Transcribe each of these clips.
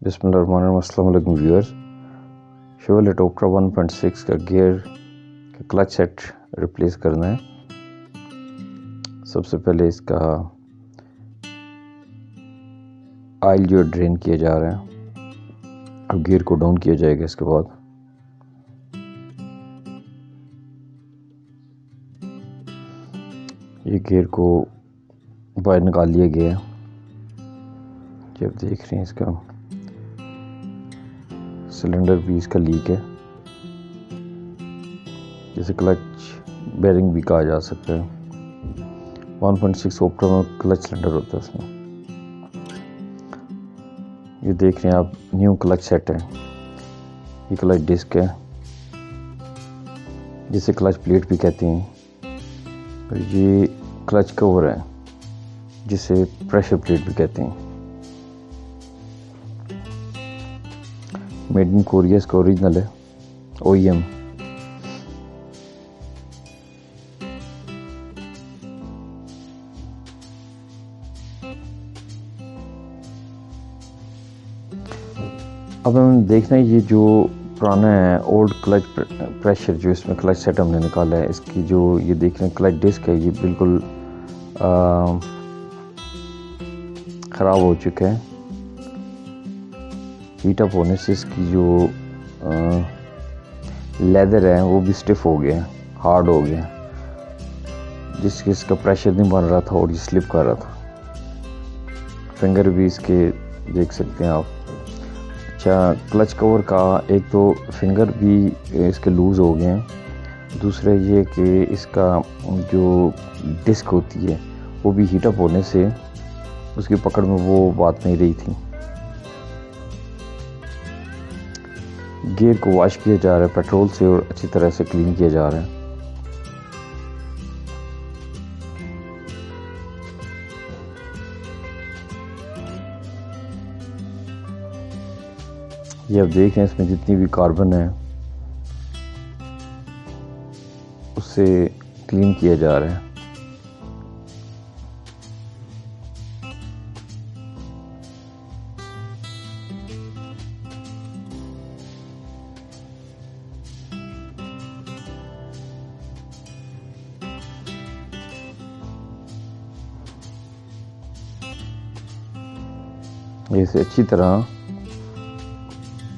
बिस्मिल्लाहिर्रहमानिर्रहीम। अस्सलाम वालेकुम व्यूअर्स। शेवरलेट ओक्ट्रा 1.6 का गियर का क्लच सेट रिप्लेस करना है। सबसे पहले इसका ऑयल जो ड्रेन किया जा रहा है। अब गियर को डाउन किया जाएगा। इसके बाद ये गियर को बाहर निकाल लिया गया है। जब देख रहे हैं इसका सिलेंडर भी इसका लीक है, जिसे क्लच बेरिंग भी कहा जा सकता है। 1.6 ओक्ट्रा में क्लच सिलेंडर होता है इसमें। ये देख रहे हैं आप, न्यू क्लच सेट है। ये क्लच डिस्क है, जिसे क्लच प्लेट भी कहते हैं। और ये क्लच कवर है, जिसे प्रेशर प्लेट भी कहते हैं। मेड इन कोरिया इसका ओरिजिनल है, OEM। अब हम देखना है ये जो पुराना है ओल्ड क्लच प्रेशर, जो इसमें क्लच सेट हमने निकाला है, इसकी जो ये देख रहे हैं क्लच डिस्क है, ये बिल्कुल ख़राब हो चुका है। हीट अप होने से इसकी जो लेदर है वो भी स्टिफ हो गया, हार्ड हो गया, जिससे इसका प्रेशर नहीं बन रहा था और ये स्लिप कर रहा था। फिंगर भी इसके देख सकते हैं आप। अच्छा, क्लच कवर का एक तो फिंगर भी इसके लूज़ हो गए हैं। दूसरा ये कि इसका जो डिस्क होती है वो भी हीटअप होने से उसकी पकड़ में वो बात नहीं रही थी। गियर को वॉश किया जा रहा है पेट्रोल से और अच्छी तरह से क्लीन किया जा रहा है। ये आप देख रहे हैं, इसमें जितनी भी कार्बन है उससे क्लीन किया जा रहा है। इसे अच्छी तरह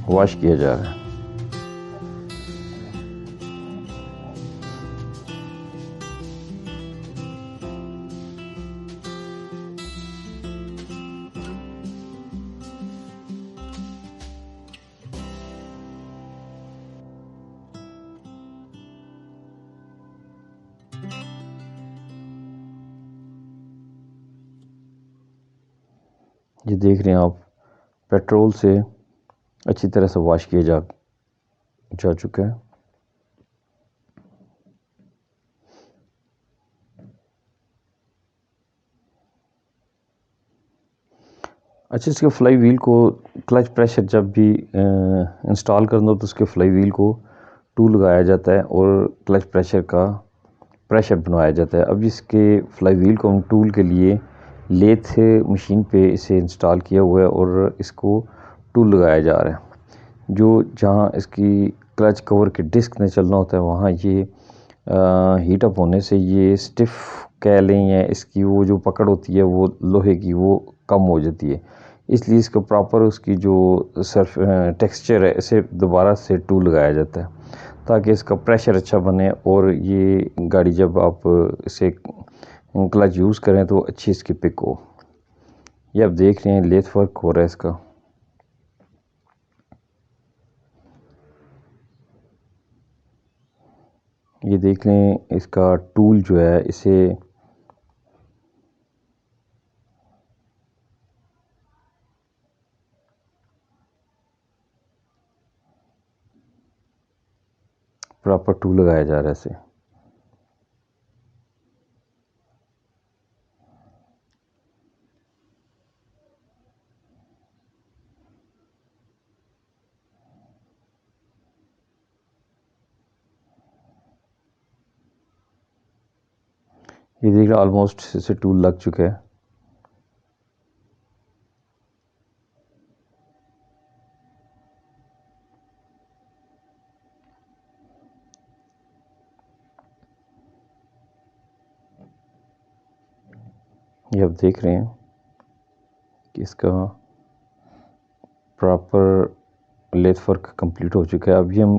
वॉश किया जा रहा है। ये देख रहे हैं आप, पेट्रोल से अच्छी तरह से वॉश किया जा चुका है। अच्छा, इसके फ्लाई व्हील को क्लच प्रेशर जब भी इंस्टॉल करना हो तो उसके फ्लाई व्हील को टूल लगाया जाता है और क्लच प्रेशर का प्रेशर बनवाया जाता है। अब इसके फ्लाई व्हील को हम टूल के लिए लेथ मशीन पे इसे इंस्टॉल किया हुआ है और इसको टूल लगाया जा रहा है। जो जहाँ इसकी क्लच कवर के डिस्क ने चलना होता है वहाँ ये हीट अप होने से ये स्टिफ कह लें, या इसकी वो जो पकड़ होती है वो लोहे की वो कम हो जाती है। इसलिए इसको प्रॉपर उसकी जो सर्फ टेक्सचर है इसे दोबारा से टूल लगाया जाता है ताकि इसका प्रेशर अच्छा बने और ये गाड़ी जब आप इसे क्लच यूज़ करें तो अच्छी इसकी पिक हो। ये आप देख रहे हैं लेथ वर्क हो रहा है इसका। ये देख रहे हैं इसका टूल जो है इसे प्रॉपर टूल लगाया जा रहा है इसे। ये देख रहे ऑलमोस्ट इसे टूल लग चुका है। ये आप देख रहे हैं कि इसका प्रॉपर लेथ वर्क कंप्लीट हो चुका है। अभी हम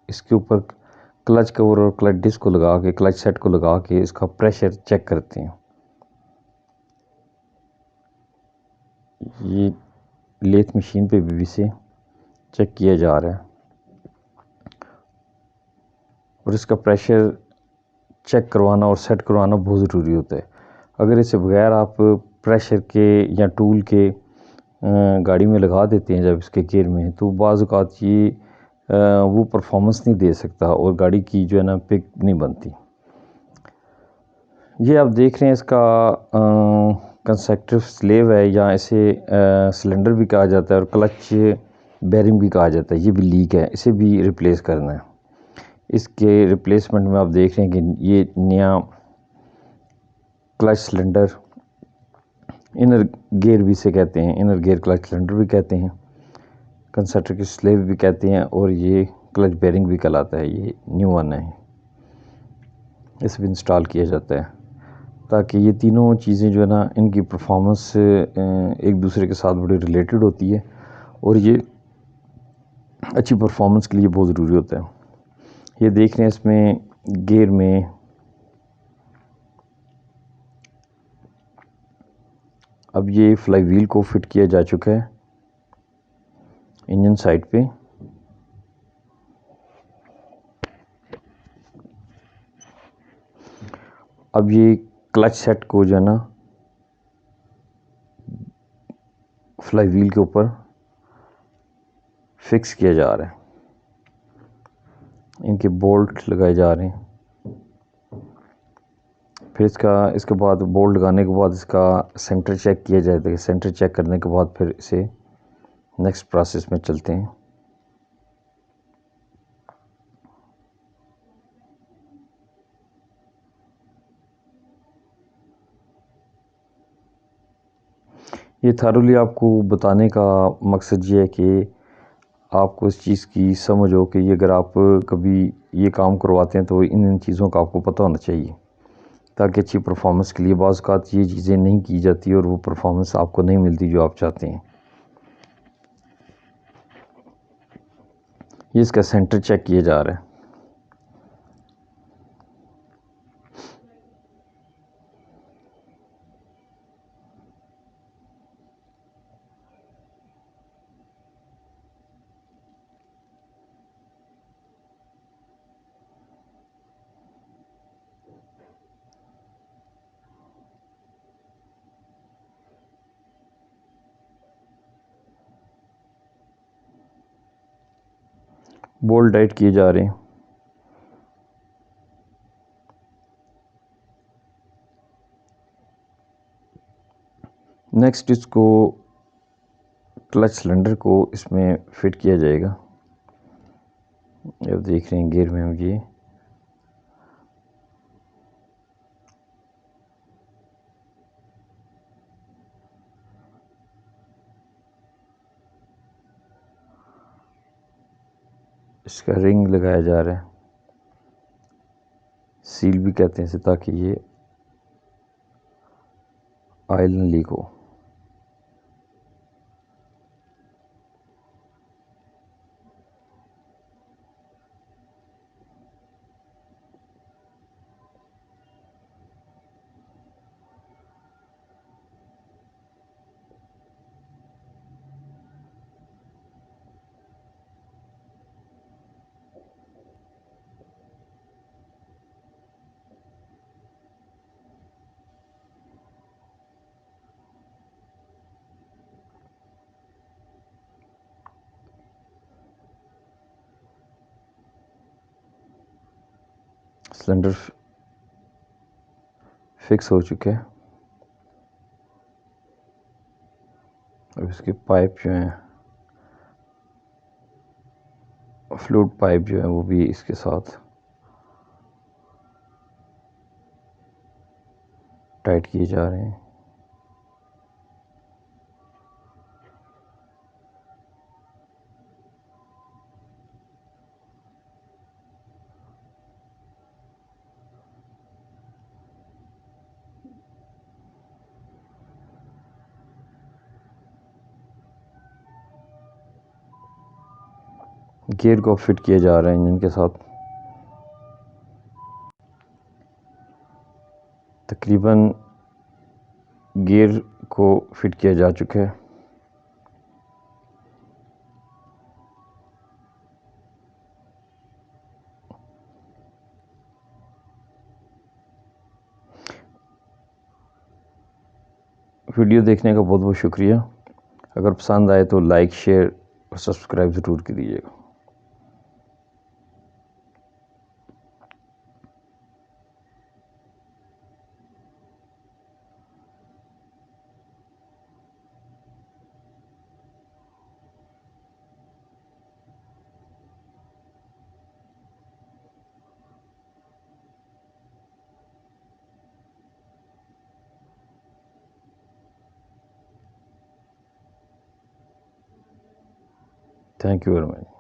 इसके ऊपर क्लच कवर और क्लच डिस्क को लगा के, क्लच सेट को लगा के इसका प्रेशर चेक करते हैं। ये लेथ मशीन पे भी इसे चेक किया जा रहा है और इसका प्रेशर चेक करवाना और सेट करवाना बहुत ज़रूरी होता है। अगर इसे बगैर आप प्रेशर के या टूल के गाड़ी में लगा देते हैं जब इसके गियर में, तो बाज़ औक़ात ये वो परफॉर्मेंस नहीं दे सकता और गाड़ी की जो है ना पिक नहीं बनती। ये आप देख रहे हैं इसका कंस्ट्रक्टिव स्लेव है, या इसे सिलेंडर भी कहा जाता है और क्लच बेरिंग भी कहा जाता है। ये भी लीक है, इसे भी रिप्लेस करना है। इसके रिप्लेसमेंट में आप देख रहे हैं कि ये नया क्लच सिलेंडर, इनर गियर भी इसे कहते हैं, इनर गियर क्लच सिलेंडर भी कहते हैं, कंस्ट्रक्टिव स्लेव भी कहते हैं, और ये क्लच बेरिंग भी कहलाता है। ये न्यू वन है, इसे भी इंस्टॉल किया जाता है ताकि ये तीनों चीज़ें जो है ना, इनकी परफॉर्मेंस एक दूसरे के साथ बड़ी रिलेटेड होती है और ये अच्छी परफॉर्मेंस के लिए बहुत ज़रूरी होता है। ये देख रहे हैं इसमें गियर में अब ये फ्लाई व्हील को फिट किया जा चुका है इंजन साइड पे। अब ये क्लच सेट को जो है ना फ्लाई व्हील के ऊपर फिक्स किया जा रहा है, इनके बोल्ट लगाए जा रहे हैं। फिर इसके बाद बोल्ट लगाने के बाद इसका सेंटर चेक किया जाता है। सेंटर चेक करने के बाद फिर इसे नेक्स्ट प्रोसेस में चलते हैं। ये थारोली आपको बताने का मकसद ये है कि आपको इस चीज़ की समझ हो कि ये अगर आप कभी ये काम करवाते हैं तो इन चीज़ों का आपको पता होना चाहिए, ताकि अच्छी परफॉर्मेंस के लिए बाज़ औक़ात ये चीज़ें नहीं की जाती और वो परफॉर्मेंस आपको नहीं मिलती जो आप चाहते हैं। ये इसका सेंटर चेक किया जा रहा है। बोल्ट टाइट किए जा रहे हैं। नेक्स्ट इसको क्लच सिलेंडर को इसमें फिट किया जाएगा। अब देख रहे हैं गियर में हम ये इसका रिंग लगाया जा रहा है, सील भी कहते हैं इसे, ताकि ये ऑयल न लीक हो। सिलेंडर फिक्स हो चुके हैं। अब इसके पाइप जो हैं, फ्लूइड पाइप जो है वो भी इसके साथ टाइट किए जा रहे हैं। गियर को फिट किया जा रहा है इंजन के साथ। तकरीबन गियर को फिट किया जा चुका है। वीडियो देखने का बहुत बहुत शुक्रिया। अगर पसंद आए तो लाइक, शेयर और सब्सक्राइब ज़रूर कीजिएगा। Thank you very much.